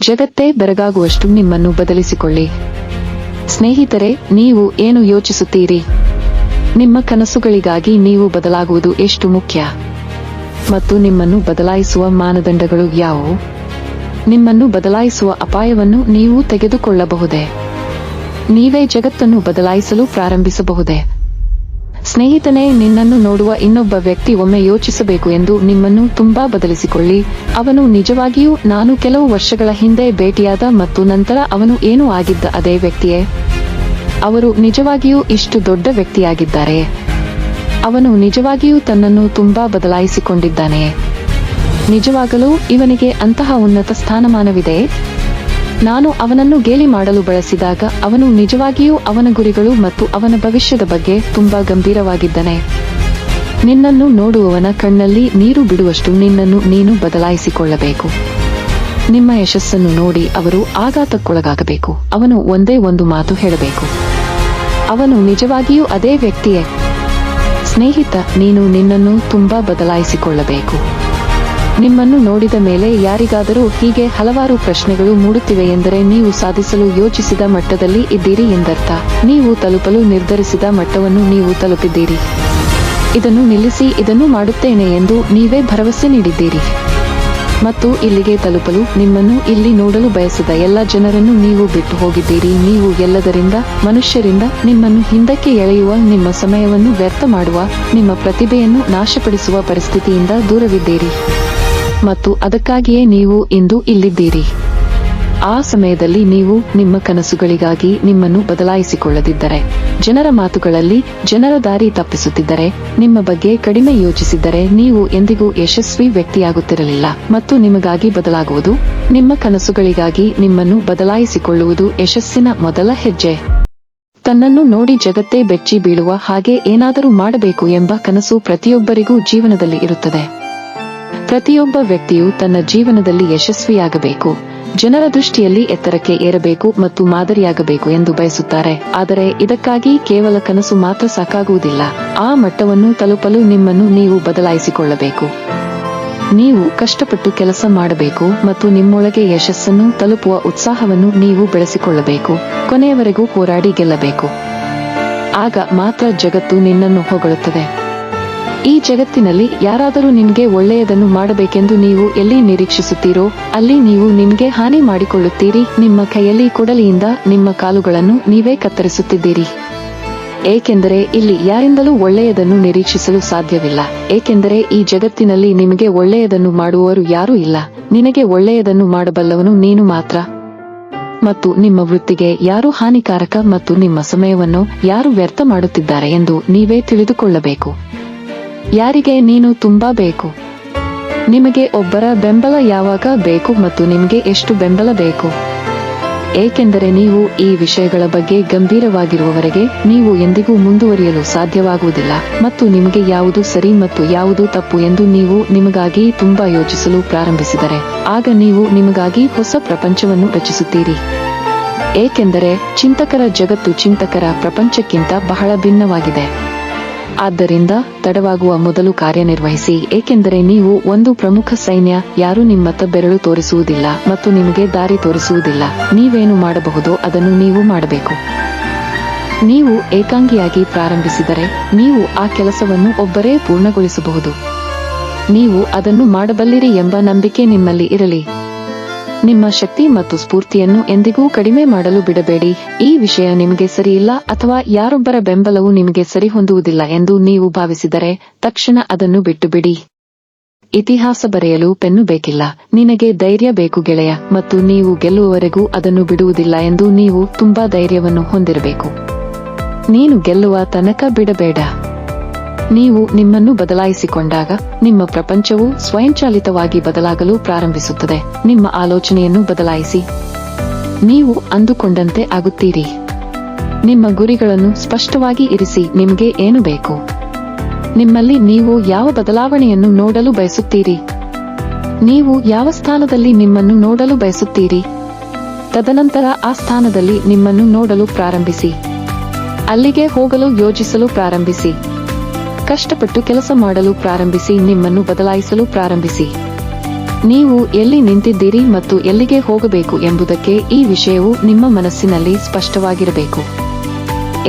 ಜಗತ್ತೇ ಬೆರಗಾಗುವಷ್ಟು ನಿಮ್ಮನ್ನು ಬದಲಿಸಿಕೊಳ್ಳಿ. ಸ್ನೇಹಿತರೆ, ನೀವು ಏನು ಯೋಚಿಸುತ್ತೀರಿ? ನಿಮ್ಮ ಕನಸುಗಳಿಗಾಗಿ ನೀವು ಬದಲಾಗುವುದು ಎಷ್ಟು ಮುಖ್ಯ? ಮತ್ತು ನಿಮ್ಮನ್ನು ಬದಲಾಯಿಸುವ ಮಾನದಂಡಗಳು ಯಾವುವು? ನಿಮ್ಮನ್ನು ಬದಲಾಯಿಸುವ ಅಪಾಯವನ್ನು ನೀವು ತೆಗೆದುಕೊಳ್ಳಬಹುದೇ? ನೀವೇ ಜಗತ್ತನ್ನು ಬದಲಾಯಿಸಲು ಪ್ರಾರಂಭಿಸಬಹುದೇ? ಸ್ನೇಹಿತನೇ, ನಿನ್ನನ್ನು ನೋಡುವ ಇನ್ನೊಬ್ಬ ವ್ಯಕ್ತಿ ಒಮ್ಮೆ ಯೋಚಿಸಬೇಕು ಎಂದು ನಿಮ್ಮನ್ನು ತುಂಬಾ ಬದಲಿಸಿಕೊಳ್ಳಿ. ಅವನು ನಿಜವಾಗಿಯೂ ನಾನು ಕೆಲವು ವರ್ಷಗಳ ಹಿಂದೆ ಭೇಟಿಯಾದ ಮತ್ತು ನಂತರ ಅವನು ಏನೂ ಆಗಿದ್ದ ಅದೇ ವ್ಯಕ್ತಿಯೇ? ಅವರು ನಿಜವಾಗಿಯೂ ಇಷ್ಟು ದೊಡ್ಡ ವ್ಯಕ್ತಿಯಾಗಿದ್ದಾರೆ? ಅವನು ನಿಜವಾಗಿಯೂ ತನ್ನನ್ನು ತುಂಬಾ ಬದಲಾಯಿಸಿಕೊಂಡಿದ್ದಾನೆಯೇ? ನಿಜವಾಗಲೂ ಇವನಿಗೆ ಅಂತಹ ಉನ್ನತ ಸ್ಥಾನಮಾನವಿದೆ? ನಾನು ಅವನನ್ನು ಗೇಲಿ ಮಾಡಲು ಬಳಸಿದಾಗ ಅವನು ನಿಜವಾಗಿಯೂ ಅವನ ಗುರಿಗಳು ಮತ್ತು ಅವನ ಭವಿಷ್ಯದ ಬಗ್ಗೆ ತುಂಬಾ ಗಂಭೀರವಾಗಿದ್ದಾನೆ. ನಿನ್ನನ್ನು ನೋಡುವವನ ಕಣ್ಣಲ್ಲಿ ನೀರು ಬಿಡುವಷ್ಟು ನಿನ್ನನ್ನು ನೀನು ಬದಲಾಯಿಸಿಕೊಳ್ಳಬೇಕು. ನಿಮ್ಮ ಯಶಸ್ಸನ್ನು ನೋಡಿ ಅವರು ಆಘಾತಕ್ಕೊಳಗಾಗಬೇಕು. ಅವನು ಒಂದೇ ಒಂದು ಮಾತು ಹೇಳಬೇಕು, ಅವನು ನಿಜವಾಗಿಯೂ ಅದೇ ವ್ಯಕ್ತಿಯೇ? ಸ್ನೇಹಿತ, ನೀನು ನಿನ್ನನ್ನು ತುಂಬಾ ಬದಲಾಯಿಸಿಕೊಳ್ಳಬೇಕು. ನಿಮ್ಮನ್ನು ನೋಡಿದ ಮೇಲೆ ಯಾರಿಗಾದರೂ ಹೀಗೆ ಹಲವಾರು ಪ್ರಶ್ನೆಗಳು ಮೂಡುತ್ತಿವೆ ಎಂದರೆ ನೀವು ಸಾಧಿಸಲು ಯೋಚಿಸಿದ ಮಟ್ಟದಲ್ಲಿ ಇದ್ದೀರಿ ಎಂದರ್ಥ. ನೀವು ತಲುಪಲು ನಿರ್ಧರಿಸಿದ ಮಟ್ಟವನ್ನು ನೀವು ತಲುಪಿದ್ದೀರಿ. ಇದನ್ನು ನಿಲ್ಲಿಸಿ, ಇದನ್ನು ಮಾಡುತ್ತೇನೆ ಎಂದು ನೀವೇ ಭರವಸೆ ನೀಡಿದ್ದೀರಿ. ಮತ್ತು ಇಲ್ಲಿಗೆ ತಲುಪಲು ನಿಮ್ಮನ್ನು ಇಲ್ಲಿ ನೋಡಲು ಬಯಸದ ಎಲ್ಲ ಜನರನ್ನು ನೀವು ಬಿಟ್ಟು ಹೋಗಿದ್ದೀರಿ. ನೀವು ಎಲ್ಲದರಿಂದ, ಮನುಷ್ಯರಿಂದ, ನಿಮ್ಮನ್ನು ಹಿಂದಕ್ಕೆ ಎಳೆಯುವ, ನಿಮ್ಮ ಸಮಯವನ್ನು ವ್ಯರ್ಥ ಮಾಡುವ, ನಿಮ್ಮ ಪ್ರತಿಭೆಯನ್ನು ನಾಶಪಡಿಸುವ ಪರಿಸ್ಥಿತಿಯಿಂದ ದೂರವಿದ್ದೀರಿ. ಮತ್ತು ಅದಕ್ಕಾಗಿಯೇ ನೀವು ಇಂದು ಇಲ್ಲಿದ್ದೀರಿ. ಆ ಸಮಯದಲ್ಲಿ ನೀವು ನಿಮ್ಮ ಕನಸುಗಳಿಗಾಗಿ ನಿಮ್ಮನ್ನು ಬದಲಾಯಿಸಿಕೊಳ್ಳದಿದ್ದರೆ, ಜನರ ಮಾತುಗಳಲ್ಲಿ ಜನರ ದಾರಿ ತಪ್ಪಿಸುತ್ತಿದ್ದರೆ, ನಿಮ್ಮ ಬಗ್ಗೆ ಕಡಿಮೆ ಯೋಚಿಸಿದ್ದರೆ ನೀವು ಎಂದಿಗೂ ಯಶಸ್ವಿ ವ್ಯಕ್ತಿಯಾಗುತ್ತಿರಲಿಲ್ಲ. ಮತ್ತು ನಿಮಗಾಗಿ ಬದಲಾಗುವುದು, ನಿಮ್ಮ ಕನಸುಗಳಿಗಾಗಿ ನಿಮ್ಮನ್ನು ಬದಲಾಯಿಸಿಕೊಳ್ಳುವುದು ಯಶಸ್ಸಿನ ಮೊದಲ ಹೆಜ್ಜೆ. ತನ್ನನ್ನು ನೋಡಿ ಜಗತ್ತೇ ಬೆಚ್ಚಿ ಬೀಳುವ ಹಾಗೆ ಏನಾದರೂ ಮಾಡಬೇಕು ಎಂಬ ಕನಸು ಪ್ರತಿಯೊಬ್ಬರಿಗೂ ಜೀವನದಲ್ಲಿ ಇರುತ್ತದೆ. ಪ್ರತಿಯೊಬ್ಬ ವ್ಯಕ್ತಿಯು ತನ್ನ ಜೀವನದಲ್ಲಿ ಯಶಸ್ವಿಯಾಗಬೇಕು, ಜನರ ದೃಷ್ಟಿಯಲ್ಲಿ ಎತ್ತರಕ್ಕೆ ಏರಬೇಕು ಮತ್ತು ಮಾದರಿಯಾಗಬೇಕು ಎಂದು ಬಯಸುತ್ತಾರೆ. ಆದರೆ ಇದಕ್ಕಾಗಿ ಕೇವಲ ಕನಸು ಮಾತ್ರ ಸಾಕಾಗುವುದಿಲ್ಲ. ಆ ಮಟ್ಟವನ್ನು ತಲುಪಲು ನಿಮ್ಮನ್ನು ನೀವು ಬದಲಾಯಿಸಿಕೊಳ್ಳಬೇಕು. ನೀವು ಕಷ್ಟಪಟ್ಟು ಕೆಲಸ ಮಾಡಬೇಕು ಮತ್ತು ನಿಮ್ಮೊಳಗೆ ಯಶಸ್ಸನ್ನು ತಲುಪುವ ಉತ್ಸಾಹವನ್ನು ನೀವು ಬೆಳೆಸಿಕೊಳ್ಳಬೇಕು. ಕೊನೆಯವರೆಗೂ ಹೋರಾಡಿ ಗೆಲ್ಲಬೇಕು. ಆಗ ಮಾತ್ರ ಜಗತ್ತು ನಿನ್ನನ್ನು ಹೊಗಳುತ್ತದೆ. ಈ ಜಗತ್ತಿನಲ್ಲಿ ಯಾರಾದರೂ ನಿಮಗೆ ಒಳ್ಳೆಯದನ್ನು ಮಾಡಬೇಕೆಂದು ನೀವು ಎಲ್ಲಿ ನಿರೀಕ್ಷಿಸುತ್ತೀರೋ ಅಲ್ಲಿ ನೀವು ನಿಮಗೆ ಹಾನಿ ಮಾಡಿಕೊಳ್ಳುತ್ತೀರಿ. ನಿಮ್ಮ ಕೈಯಲ್ಲಿ ಕೊಡಲಿಯಿಂದ ನಿಮ್ಮ ಕಾಲುಗಳನ್ನು ನೀವೇ ಕತ್ತರಿಸುತ್ತಿದ್ದೀರಿ. ಏಕೆಂದರೆ ಇಲ್ಲಿ ಯಾರಿಂದಲೂ ಒಳ್ಳೆಯದನ್ನು ನಿರೀಕ್ಷಿಸಲು ಸಾಧ್ಯವಿಲ್ಲ. ಏಕೆಂದರೆ ಈ ಜಗತ್ತಿನಲ್ಲಿ ನಿಮಗೆ ಒಳ್ಳೆಯದನ್ನು ಮಾಡುವವರು ಯಾರೂ ಇಲ್ಲ. ನಿನಗೆ ಒಳ್ಳೆಯದನ್ನು ಮಾಡಬಲ್ಲವನು ನೀನು ಮಾತ್ರ. ಮತ್ತು ನಿಮ್ಮ ವೃತ್ತಿಗೆ ಯಾರು ಹಾನಿಕಾರಕ ಮತ್ತು ನಿಮ್ಮ ಸಮಯವನ್ನು ಯಾರು ವ್ಯರ್ಥ ಮಾಡುತ್ತಿದ್ದಾರೆ ಎಂದು ನೀವೇ ತಿಳಿದುಕೊಳ್ಳಬೇಕು. ಯಾರಿಗೆ ನೀನು ತುಂಬಾ ಬೇಕು? ನಿಮಗೆ ಒಬ್ಬರ ಬೆಂಬಲ ಯಾವಾಗ ಬೇಕು ಮತ್ತು ನಿಮಗೆ ಎಷ್ಟು ಬೆಂಬಲ ಬೇಕು? ಏಕೆಂದರೆ ನೀವು ಈ ವಿಷಯಗಳ ಬಗ್ಗೆ ಗಂಭೀರವಾಗಿರುವವರೆಗೆ ನೀವು ಎಂದಿಗೂ ಮುಂದುವರಿಯಲು ಸಾಧ್ಯವಾಗುವುದಿಲ್ಲ. ಮತ್ತು ನಿಮಗೆ ಯಾವುದು ಸರಿ ಮತ್ತು ಯಾವುದು ತಪ್ಪು ಎಂದು ನೀವು ನಿಮಗಾಗಿ ತುಂಬಾ ಯೋಚಿಸಲು ಪ್ರಾರಂಭಿಸಿದರೆ ಆಗ ನೀವು ನಿಮಗಾಗಿ ಹೊಸ ಪ್ರಪಂಚವನ್ನು ರಚಿಸುತ್ತೀರಿ. ಏಕೆಂದರೆ ಚಿಂತಕರ ಜಗತ್ತು ಚಿಂತಕರ ಪ್ರಪಂಚಕ್ಕಿಂತ ಬಹಳ ಭಿನ್ನವಾಗಿದೆ. ಆದ್ದರಿಂದ ತಡವಾಗುವ ಮೊದಲು ಕಾರ್ಯನಿರ್ವಹಿಸಿ. ಏಕೆಂದರೆ ನೀವು ಒಂದು ಪ್ರಮುಖ ಸೈನ್ಯ. ಯಾರೂ ನಿಮ್ಮತ್ತ ಬೆರಳು ತೋರಿಸುವುದಿಲ್ಲ ಮತ್ತು ನಿಮಗೆ ದಾರಿ ತೋರಿಸುವುದಿಲ್ಲ. ನೀವೇನು ಮಾಡಬಹುದೋ ಅದನ್ನು ನೀವು ಮಾಡಬೇಕು. ನೀವು ಏಕಾಂಗಿಯಾಗಿ ಪ್ರಾರಂಭಿಸಿದರೆ ನೀವು ಆ ಕೆಲಸವನ್ನು ಒಬ್ಬರೇ ಪೂರ್ಣಗೊಳಿಸಬಹುದು. ನೀವು ಅದನ್ನು ಮಾಡಬಲ್ಲಿರಿ ಎಂಬ ನಂಬಿಕೆ ನಿಮ್ಮಲ್ಲಿ ಇರಲಿ. ನಿಮ್ಮ ಶಕ್ತಿ ಮತ್ತು ಸ್ಫೂರ್ತಿಯನ್ನು ಎಂದಿಗೂ ಕಡಿಮೆ ಮಾಡಲು ಬಿಡಬೇಡಿ. ಈ ವಿಷಯ ನಿಮಗೆ ಸರಿಯಿಲ್ಲ ಅಥವಾ ಯಾರೊಬ್ಬರ ಬೆಂಬಲವು ನಿಮಗೆ ಸರಿಹೊಂದುವುದಿಲ್ಲ ಎಂದು ನೀವು ಭಾವಿಸಿದರೆ ತಕ್ಷಣ ಅದನ್ನು ಬಿಟ್ಟು ಬಿಡಿ. ಇತಿಹಾಸ ಬರೆಯಲು ಪೆನ್ನು ಬೇಕಿಲ್ಲ, ನಿನಗೆ ಧೈರ್ಯ ಬೇಕು ಗೆಳೆಯ. ಮತ್ತು ನೀವು ಗೆಲ್ಲುವವರೆಗೂ ಅದನ್ನು ಬಿಡುವುದಿಲ್ಲ ಎಂದು ನೀವು ತುಂಬಾ ಧೈರ್ಯವನ್ನು ಹೊಂದಿರಬೇಕು. ನೀನು ಗೆಲ್ಲುವ ತನಕ ಬಿಡಬೇಡ. ನೀವು ನಿಮ್ಮನ್ನು ಬದಲಾಯಿಸಿಕೊಂಡಾಗ ನಿಮ್ಮ ಪ್ರಪಂಚವು ಸ್ವಯಂಚಾಲಿತವಾಗಿ ಬದಲಾಗಲು ಪ್ರಾರಂಭಿಸುತ್ತದೆ. ನಿಮ್ಮ ಆಲೋಚನೆಯನ್ನು ಬದಲಾಯಿಸಿ. ನೀವು ಅಂದುಕೊಂಡಂತೆ ಆಗುತ್ತೀರಿ. ನಿಮ್ಮ ಗುರಿಗಳನ್ನು ಸ್ಪಷ್ಟವಾಗಿ ಇರಿಸಿ. ನಿಮಗೆ ಏನು ಬೇಕು? ನಿಮ್ಮಲ್ಲಿ ನೀವು ಯಾವ ಬದಲಾವಣೆಯನ್ನು ನೋಡಲು ಬಯಸುತ್ತೀರಿ? ನೀವು ಯಾವ ಸ್ಥಾನದಲ್ಲಿ ನಿಮ್ಮನ್ನು ನೋಡಲು ಬಯಸುತ್ತೀರಿ? ತದನಂತರ ಆ ಸ್ಥಾನದಲ್ಲಿ ನಿಮ್ಮನ್ನು ನೋಡಲು ಪ್ರಾರಂಭಿಸಿ. ಅಲ್ಲಿಗೆ ಹೋಗಲು ಯೋಜಿಸಲು ಪ್ರಾರಂಭಿಸಿ. ಕಷ್ಟಪಟ್ಟು ಕೆಲಸ ಮಾಡಲು ಪ್ರಾರಂಭಿಸಿ. ನಿಮ್ಮನ್ನು ಬದಲಾಯಿಸಲು ಪ್ರಾರಂಭಿಸಿ. ನೀವು ಎಲ್ಲಿ ನಿಂತಿದ್ದೀರಿ ಮತ್ತು ಎಲ್ಲಿಗೆ ಹೋಗಬೇಕು ಎಂಬುದಕ್ಕೆ ಈ ವಿಷಯವು ನಿಮ್ಮ ಮನಸ್ಸಿನಲ್ಲಿ ಸ್ಪಷ್ಟವಾಗಿರಬೇಕು.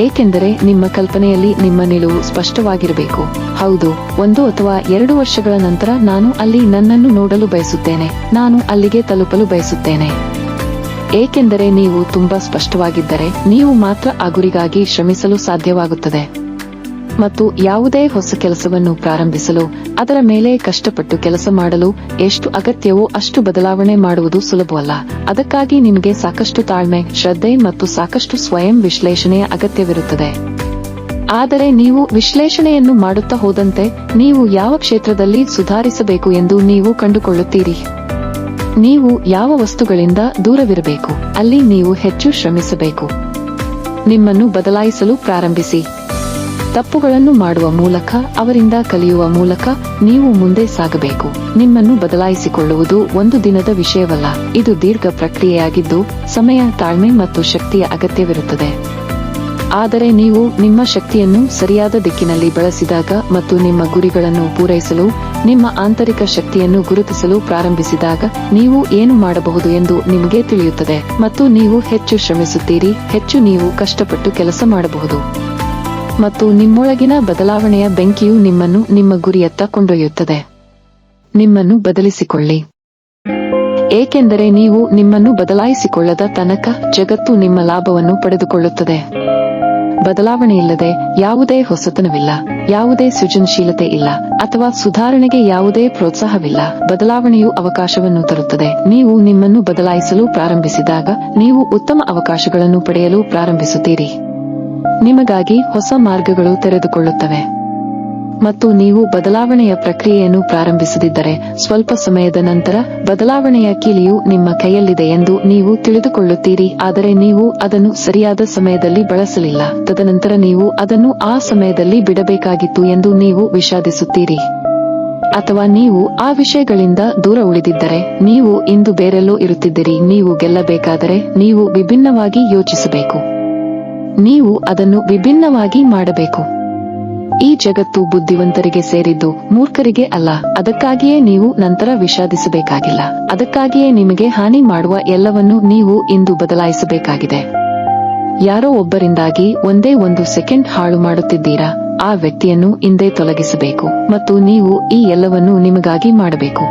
ಏಕೆಂದರೆ ನಿಮ್ಮ ಕಲ್ಪನೆಯಲ್ಲಿ ನಿಮ್ಮ ನಿಲುವು ಸ್ಪಷ್ಟವಾಗಿರಬೇಕು. ಹೌದು, 1 ಅಥವಾ 2 ವರ್ಷಗಳ ನಂತರ ನಾನು ಅಲ್ಲಿ ನನ್ನನ್ನು ನೋಡಲು ಬಯಸುತ್ತೇನೆ, ನಾನು ಅಲ್ಲಿಗೆ ತಲುಪಲು ಬಯಸುತ್ತೇನೆ. ಏಕೆಂದರೆ ನೀವು ತುಂಬಾ ಸ್ಪಷ್ಟವಾಗಿದ್ದರೆ ನೀವು ಮಾತ್ರ ಆ ಗುರಿಗಾಗಿ ಶ್ರಮಿಸಲು ಸಾಧ್ಯವಾಗುತ್ತದೆ. ಮತ್ತು ಯಾವುದೇ ಹೊಸ ಕೆಲಸವನ್ನು ಪ್ರಾರಂಭಿಸಲು, ಅದರ ಮೇಲೆ ಕಷ್ಟಪಟ್ಟು ಕೆಲಸ ಮಾಡಲು ಎಷ್ಟು ಅಗತ್ಯವೋ ಅಷ್ಟು ಬದಲಾವಣೆ ಮಾಡುವುದು ಸುಲಭವಲ್ಲ. ಅದಕ್ಕಾಗಿ ನಿಮಗೆ ಸಾಕಷ್ಟು ತಾಳ್ಮೆ, ಶ್ರದ್ಧೆ ಮತ್ತು ಸಾಕಷ್ಟು ಸ್ವಯಂ ವಿಶ್ಲೇಷಣೆಯ ಅಗತ್ಯವಿರುತ್ತದೆ. ಆದರೆ ನೀವು ವಿಶ್ಲೇಷಣೆಯನ್ನು ಮಾಡುತ್ತಾ ಹೋದಂತೆ ನೀವು ಯಾವ ಕ್ಷೇತ್ರದಲ್ಲಿ ಸುಧಾರಿಸಬೇಕು ಎಂದು ನೀವು ಕಂಡುಕೊಳ್ಳುತ್ತೀರಿ. ನೀವು ಯಾವ ವಸ್ತುಗಳಿಂದ ದೂರವಿರಬೇಕು, ಅಲ್ಲಿ ನೀವು ಹೆಚ್ಚು ಶ್ರಮಿಸಬೇಕು. ನಿಮ್ಮನ್ನು ಬದಲಾಯಿಸಲು ಪ್ರಾರಂಭಿಸಿ. ತಪ್ಪುಗಳನ್ನು ಮಾಡುವ ಮೂಲಕ, ಅವರಿಂದ ಕಲಿಯುವ ಮೂಲಕ ನೀವು ಮುಂದೆ ಸಾಗಬೇಕು. ನಿಮ್ಮನ್ನು ಬದಲಾಯಿಸಿಕೊಳ್ಳುವುದು ಒಂದು ದಿನದ ವಿಷಯವಲ್ಲ, ಇದು ದೀರ್ಘ ಪ್ರಕ್ರಿಯೆಯಾಗಿದ್ದು ಸಮಯ, ತಾಳ್ಮೆ ಮತ್ತು ಶಕ್ತಿಯ ಅಗತ್ಯವಿರುತ್ತದೆ. ಆದರೆ ನೀವು ನಿಮ್ಮ ಶಕ್ತಿಯನ್ನು ಸರಿಯಾದ ದಿಕ್ಕಿನಲ್ಲಿ ಬಳಸಿದಾಗ ಮತ್ತು ನಿಮ್ಮ ಗುರಿಗಳನ್ನು ಪೂರೈಸಲು ನಿಮ್ಮ ಆಂತರಿಕ ಶಕ್ತಿಯನ್ನು ಗುರುತಿಸಲು ಪ್ರಾರಂಭಿಸಿದಾಗ ನೀವು ಏನು ಮಾಡಬಹುದು ಎಂದು ನಿಮಗೆ ತಿಳಿಯುತ್ತದೆ ಮತ್ತು ನೀವು ಹೆಚ್ಚು ಶ್ರಮಿಸುತ್ತೀರಿ, ಹೆಚ್ಚು ನೀವು ಕಷ್ಟಪಟ್ಟು ಕೆಲಸ ಮಾಡಬಹುದು. ಮತ್ತು ನಿಮ್ಮೊಳಗಿನ ಬದಲಾವಣೆಯ ಬೆಂಕಿಯು ನಿಮ್ಮನ್ನು ನಿಮ್ಮ ಗುರಿಯತ್ತ ಕೊಂಡೊಯ್ಯುತ್ತದೆ. ನಿಮ್ಮನ್ನು ಬದಲಿಸಿಕೊಳ್ಳಿ. ಏಕೆಂದರೆ ನೀವು ನಿಮ್ಮನ್ನು ಬದಲಾಯಿಸಿಕೊಳ್ಳದ ತನಕ ಜಗತ್ತು ನಿಮ್ಮ ಲಾಭವನ್ನು ಪಡೆದುಕೊಳ್ಳುತ್ತದೆ. ಬದಲಾವಣೆಯಿಲ್ಲದೆ ಯಾವುದೇ ಹೊಸತನವಿಲ್ಲ, ಯಾವುದೇ ಸೃಜನಶೀಲತೆ ಇಲ್ಲ, ಅಥವಾ ಸುಧಾರಣೆಗೆ ಯಾವುದೇ ಪ್ರೋತ್ಸಾಹವಿಲ್ಲ. ಬದಲಾವಣೆಯು ಅವಕಾಶವನ್ನು ತರುತ್ತದೆ. ನೀವು ನಿಮ್ಮನ್ನು ಬದಲಾಯಿಸಲು ಪ್ರಾರಂಭಿಸಿದಾಗ ನೀವು ಉತ್ತಮ ಅವಕಾಶಗಳನ್ನು ಪಡೆಯಲು ಪ್ರಾರಂಭಿಸುತ್ತೀರಿ. ನಿಮಗಾಗಿ ಹೊಸ ಮಾರ್ಗಗಳು ತೆರೆದುಕೊಳ್ಳುತ್ತವೆ. ಮತ್ತು ನೀವು ಬದಲಾವಣೆಯ ಪ್ರಕ್ರಿಯೆಯನ್ನು ಪ್ರಾರಂಭಿಸದಿದ್ದರೆ ಸ್ವಲ್ಪ ಸಮಯದ ನಂತರ ಬದಲಾವಣೆಯ ಕೀಲಿಯು ನಿಮ್ಮ ಕೈಯಲ್ಲಿದೆ ಎಂದು ನೀವು ತಿಳಿದುಕೊಳ್ಳುತ್ತೀರಿ, ಆದರೆ ನೀವು ಅದನ್ನು ಸರಿಯಾದ ಸಮಯದಲ್ಲಿ ಬಳಸಲಿಲ್ಲ. ತದನಂತರ ನೀವು ಅದನ್ನು ಆ ಸಮಯದಲ್ಲಿ ಬಿಡಬೇಕಾಗಿತ್ತು ಎಂದು ನೀವು ವಿಷಾದಿಸುತ್ತೀರಿ. ಅಥವಾ ನೀವು ಆ ವಿಷಯಗಳಿಂದ ದೂರ ಉಳಿದಿದ್ದರೆ ನೀವು ಇಂದು ಬೇರೆಲ್ಲೋ ಇರುತ್ತಿದ್ದೀರಿ. ನೀವು ಗೆಲ್ಲಬೇಕಾದರೆ ನೀವು ವಿಭಿನ್ನವಾಗಿ ಯೋಚಿಸಬೇಕು. ನೀವು ಅದನ್ನು ವಿಭಿನ್ನವಾಗಿ ಮಾಡಬೇಕು. ಈ ಜಗತ್ತು ಬುದ್ಧಿವಂತರಿಗೆ ಸೇರಿದ್ದು, ಮೂರ್ಖರಿಗೆ ಅಲ್ಲ. ಅದಕ್ಕಾಗಿಯೇ ನೀವು ನಂತರ ವಿಷಾದಿಸಬೇಕಾಗಿಲ್ಲ. ಅದಕ್ಕಾಗಿಯೇ ನಿಮಗೆ ಹಾನಿ ಮಾಡುವ ಎಲ್ಲವನ್ನೂ ನೀವು ಇಂದು ಬದಲಾಯಿಸಬೇಕಾಗಿದೆ. ಯಾರೋ ಒಬ್ಬರಿಂದಾಗಿ ಒಂದೇ 1 ಸೆಕೆಂಡ್ ಹಾಳು ಮಾಡುತ್ತಿದ್ದೀರಾ, ಆ ವ್ಯಕ್ತಿಯನ್ನು ಇಂದೇ ತೊಲಗಿಸಬೇಕು ಮತ್ತು ನೀವು ಈ ಎಲ್ಲವನ್ನೂ ನಿಮಗಾಗಿ ಮಾಡಬೇಕು.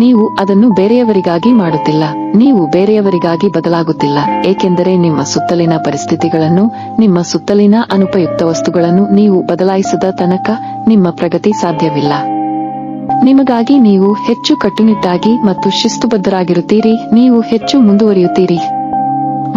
ನೀವು ಅದನ್ನು ಬೇರೆಯವರಿಗಾಗಿ ಮಾಡುತ್ತಿಲ್ಲ, ನೀವು ಬೇರೆಯವರಿಗಾಗಿ ಬದಲಾಗುತ್ತಿಲ್ಲ, ಏಕೆಂದರೆ ನಿಮ್ಮ ಸುತ್ತಲಿನ ಪರಿಸ್ಥಿತಿಗಳನ್ನು, ನಿಮ್ಮ ಸುತ್ತಲಿನ ಅನುಪಯುಕ್ತ ವಸ್ತುಗಳನ್ನು ನೀವು ಬದಲಾಯಿಸದ ತನಕ ನಿಮ್ಮ ಪ್ರಗತಿ ಸಾಧ್ಯವಿಲ್ಲ. ನಿಮಗಾಗಿ ನೀವು ಹೆಚ್ಚು ಕಟ್ಟುನಿಟ್ಟಾಗಿ ಮತ್ತು ಶಿಸ್ತುಬದ್ಧರಾಗಿರುತ್ತೀರಿ, ನೀವು ಹೆಚ್ಚು ಮುಂದುವರಿಯುತ್ತೀರಿ.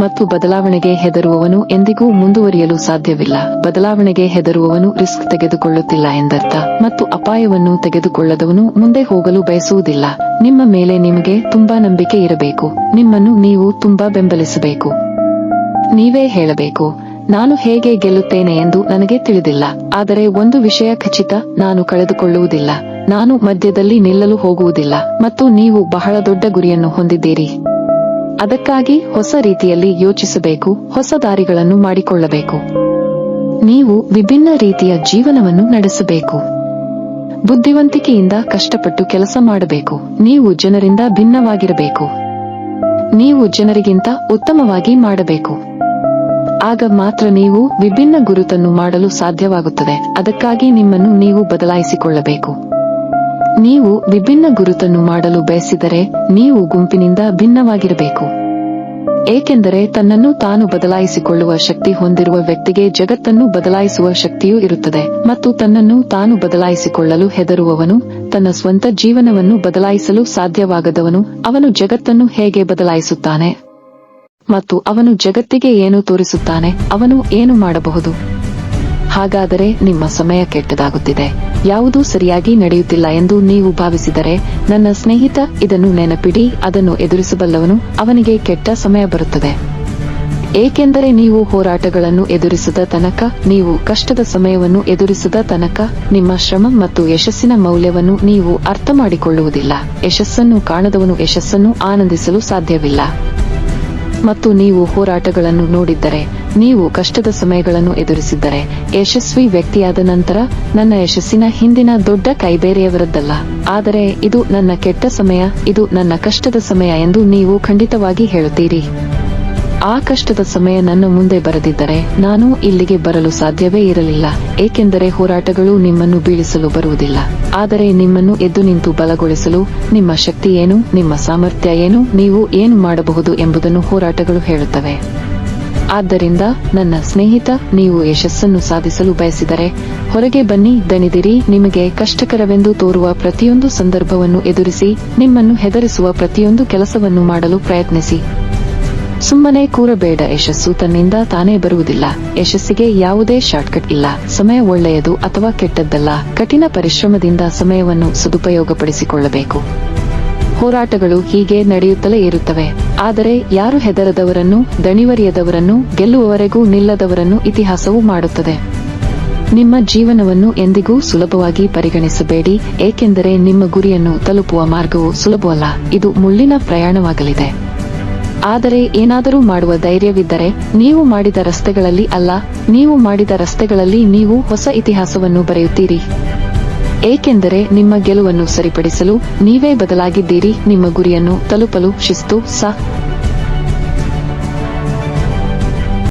ಮತ್ತು ಬದಲಾವಣೆಗೆ ಹೆದರುವವನು ಎಂದಿಗೂ ಮುಂದುವರಿಯಲು ಸಾಧ್ಯವಿಲ್ಲ. ಬದಲಾವಣೆಗೆ ಹೆದರುವವನು ರಿಸ್ಕ್ ತೆಗೆದುಕೊಳ್ಳುತ್ತಿಲ್ಲ ಎಂದರ್ಥ, ಮತ್ತು ಅಪಾಯವನ್ನು ತೆಗೆದುಕೊಳ್ಳದವನು ಮುಂದೆ ಹೋಗಲು ಬಯಸುವುದಿಲ್ಲ. ನಿಮ್ಮ ಮೇಲೆ ನಿಮಗೆ ತುಂಬಾ ನಂಬಿಕೆ ಇರಬೇಕು. ನಿಮ್ಮನ್ನು ನೀವು ತುಂಬಾ ಬೆಂಬಲಿಸಬೇಕು. ನೀವೇ ಹೇಳಬೇಕು, ನಾನು ಹೇಗೆ ಗೆಲ್ಲುತ್ತೇನೆ ಎಂದು ನನಗೆ ತಿಳಿದಿಲ್ಲ, ಆದರೆ ಒಂದು ವಿಷಯ ಖಚಿತ, ನಾನು ಕಳೆದುಕೊಳ್ಳುವುದಿಲ್ಲ, ನಾನು ಮಧ್ಯದಲ್ಲಿ ನಿಲ್ಲಲು ಹೋಗುವುದಿಲ್ಲ. ಮತ್ತು ನೀವು ಬಹಳ ದೊಡ್ಡ ಗುರಿಯನ್ನು ಹೊಂದಿದ್ದೀರಿ. ಅದಕ್ಕಾಗಿ ಹೊಸ ರೀತಿಯಲ್ಲಿ ಯೋಚಿಸಬೇಕು, ಹೊಸ ದಾರಿಗಳನ್ನು ಮಾಡಿಕೊಳ್ಳಬೇಕು. ನೀವು ವಿಭಿನ್ನ ರೀತಿಯ ಜೀವನವನ್ನು ನಡೆಸಬೇಕು. ಬುದ್ಧಿವಂತಿಕೆಯಿಂದ ಕಷ್ಟಪಟ್ಟು ಕೆಲಸ ಮಾಡಬೇಕು. ನೀವು ಜನರಿಂದ ಭಿನ್ನವಾಗಿರಬೇಕು. ನೀವು ಜನರಿಗಿಂತ ಉತ್ತಮವಾಗಿ ಮಾಡಬೇಕು. ಆಗ ಮಾತ್ರ ನೀವು ವಿಭಿನ್ನ ಗುರುತನ್ನು ಮಾಡಲು ಸಾಧ್ಯವಾಗುತ್ತದೆ. ಅದಕ್ಕಾಗಿ ನಿಮ್ಮನ್ನು ನೀವು ಬದಲಾಯಿಸಿಕೊಳ್ಳಬೇಕು. ನೀವು ವಿಭಿನ್ನ ಗುರುತನ್ನು ಮಾಡಲು ಬಯಸಿದರೆ ನೀವು ಗುಂಪಿನಿಂದ ಭಿನ್ನವಾಗಿರಬೇಕು. ಏಕೆಂದರೆ ತನ್ನನ್ನು ತಾನು ಬದಲಾಯಿಸಿಕೊಳ್ಳುವ ಶಕ್ತಿ ಹೊಂದಿರುವ ವ್ಯಕ್ತಿಗೆ ಜಗತ್ತನ್ನು ಬದಲಾಯಿಸುವ ಶಕ್ತಿಯೂ ಇರುತ್ತದೆ. ಮತ್ತು ತನ್ನನ್ನು ತಾನು ಬದಲಾಯಿಸಿಕೊಳ್ಳಲು ಹೆದರುವವನು, ತನ್ನ ಸ್ವಂತ ಜೀವನವನ್ನು ಬದಲಾಯಿಸಲು ಸಾಧ್ಯವಾಗದವನು, ಅವನು ಜಗತ್ತನ್ನು ಹೇಗೆ ಬದಲಾಯಿಸುತ್ತಾನೆ? ಮತ್ತು ಅವನು ಜಗತ್ತಿಗೆ ಏನು ತೋರಿಸುತ್ತಾನೆ? ಅವನು ಏನು ಮಾಡಬಹುದು? ಹಾಗಾದರೆ ನಿಮ್ಮ ಸಮಯ ಕೆಟ್ಟದಾಗುತ್ತಿದೆ, ಯಾವುದೂ ಸರಿಯಾಗಿ ನಡೆಯುತ್ತಿಲ್ಲ ಎಂದು ನೀವು ಭಾವಿಸಿದರೆ, ನನ್ನ ಸ್ನೇಹಿತ, ಇದನ್ನು ನೆನಪಿಡಿ, ಅದನ್ನು ಎದುರಿಸಬಲ್ಲವನು, ಅವನಿಗೆ ಕೆಟ್ಟ ಸಮಯ ಬರುತ್ತದೆ. ಏಕೆಂದರೆ ನೀವು ಹೋರಾಟಗಳನ್ನು ಎದುರಿಸದ ತನಕ, ನೀವು ಕಷ್ಟದ ಸಮಯವನ್ನು ಎದುರಿಸದ ತನಕ, ನಿಮ್ಮ ಶ್ರಮ ಮತ್ತು ಯಶಸ್ಸಿನ ಮೌಲ್ಯವನ್ನು ನೀವು ಅರ್ಥ ಮಾಡಿಕೊಳ್ಳುವುದಿಲ್ಲ. ಯಶಸ್ಸನ್ನು ಕಾಣದವನು ಯಶಸ್ಸನ್ನು ಆನಂದಿಸಲು ಸಾಧ್ಯವಿಲ್ಲ. ಮತ್ತು ನೀವು ಹೋರಾಟಗಳನ್ನು ನೋಡಿದ್ದರೆ, ನೀವು ಕಷ್ಟದ ಸಮಯಗಳನ್ನು ಎದುರಿಸಿದ್ದರೆ ಯಶಸ್ವಿ ವ್ಯಕ್ತಿಯಾದ ನಂತರ ನನ್ನ ಯಶಸ್ಸಿನ ಹಿಂದಿನ ದೊಡ್ಡ ಕೈ ಬೇರೆಯವರದ್ದಲ್ಲ, ಆದರೆ ಇದು ನನ್ನ ಕೆಟ್ಟ ಸಮಯ, ಇದು ನನ್ನ ಕಷ್ಟದ ಸಮಯ ಎಂದು ನೀವು ಖಂಡಿತವಾಗಿ ಹೇಳುತ್ತೀರಿ. ಆ ಕಷ್ಟದ ಸಮಯ ನನ್ನ ಮುಂದೆ ಬರದಿದ್ದರೆ ನಾನು ಇಲ್ಲಿಗೆ ಬರಲು ಸಾಧ್ಯವೇ ಇರಲಿಲ್ಲ, ಏಕೆಂದರೆ ಹೋರಾಟಗಳು ನಿಮ್ಮನ್ನು ಬೀಳಿಸಲು ಬರುವುದಿಲ್ಲ, ಆದರೆ ನಿಮ್ಮನ್ನು ಎದ್ದು ನಿಂತು ಬಲಗೊಳಿಸಲು. ನಿಮ್ಮ ಶಕ್ತಿ ಏನು, ನಿಮ್ಮ ಸಾಮರ್ಥ್ಯ ಏನು, ನೀವು ಏನು ಮಾಡಬಹುದು ಎಂಬುದನ್ನು ಹೋರಾಟಗಳು ಹೇಳುತ್ತವೆ. ಆದ್ದರಿಂದ ನನ್ನ ಸ್ನೇಹಿತ, ನೀವು ಯಶಸ್ಸನ್ನು ಸಾಧಿಸಲು ಬಯಸಿದರೆ ಹೊರಗೆ ಬನ್ನಿ, ದಣಿದಿರಿ, ನಿಮಗೆ ಕಷ್ಟಕರವೆಂದು ತೋರುವ ಪ್ರತಿಯೊಂದು ಸಂದರ್ಭವನ್ನು ಎದುರಿಸಿ, ನಿಮ್ಮನ್ನು ಹೆದರಿಸುವ ಪ್ರತಿಯೊಂದು ಕೆಲಸವನ್ನು ಮಾಡಲು ಪ್ರಯತ್ನಿಸಿ. ಸುಮ್ಮನೆ ಕೂರಬೇಡ. ಯಶಸ್ಸು ತನ್ನಿಂದ ತಾನೇ ಬರುವುದಿಲ್ಲ. ಯಶಸ್ಸಿಗೆ ಯಾವುದೇ ಶಾರ್ಟ್ಕಟ್ ಇಲ್ಲ. ಸಮಯ ಒಳ್ಳೆಯದು ಅಥವಾ ಕೆಟ್ಟದ್ದಲ್ಲ, ಕಠಿಣ ಪರಿಶ್ರಮದಿಂದ ಸಮಯವನ್ನು ಸದುಪಯೋಗಪಡಿಸಿಕೊಳ್ಳಬೇಕು. ಹೋರಾಟಗಳು ಹೀಗೆ ನಡೆಯುತ್ತಲೇ ಇರುತ್ತವೆ, ಆದರೆ ಯಾರು ಹೆದರದವರನ್ನು, ದಣಿವರಿಯದವರನ್ನು, ಗೆಲ್ಲುವವರೆಗೂ ನಿಲ್ಲದವರನ್ನು ಇತಿಹಾಸವು ಮಾಡುತ್ತದೆ. ನಿಮ್ಮ ಜೀವನವನ್ನು ಎಂದಿಗೂ ಸುಲಭವಾಗಿ ಪರಿಗಣಿಸಬೇಡಿ, ಏಕೆಂದರೆ ನಿಮ್ಮ ಗುರಿಯನ್ನು ತಲುಪುವ ಮಾರ್ಗವು ಸುಲಭವಲ್ಲ, ಇದು ಮುಳ್ಳಿನ ಪ್ರಯಾಣವಾಗಲಿದೆ. ಆದರೆ ಏನಾದರೂ ಮಾಡುವ ಧೈರ್ಯವಿದ್ದರೆ ನೀವು ಮಾಡಿದ ರಸ್ತೆಗಳಲ್ಲಿ ಅಲ್ಲ, ನೀವು ಮಾಡಿದ ರಸ್ತೆಗಳಲ್ಲಿ ನೀವು ಹೊಸ ಇತಿಹಾಸವನ್ನು ಬರೆಯುತ್ತೀರಿ. ಏಕೆಂದರೆ ನಿಮ್ಮ ಗೆಲುವನ್ನು ಸರಿಪಡಿಸಲು ನೀವೇ ಬದಲಾಗಿದ್ದೀರಿ. ನಿಮ್ಮ ಗುರಿಯನ್ನು ತಲುಪಲು ಶಿಸ್ತು,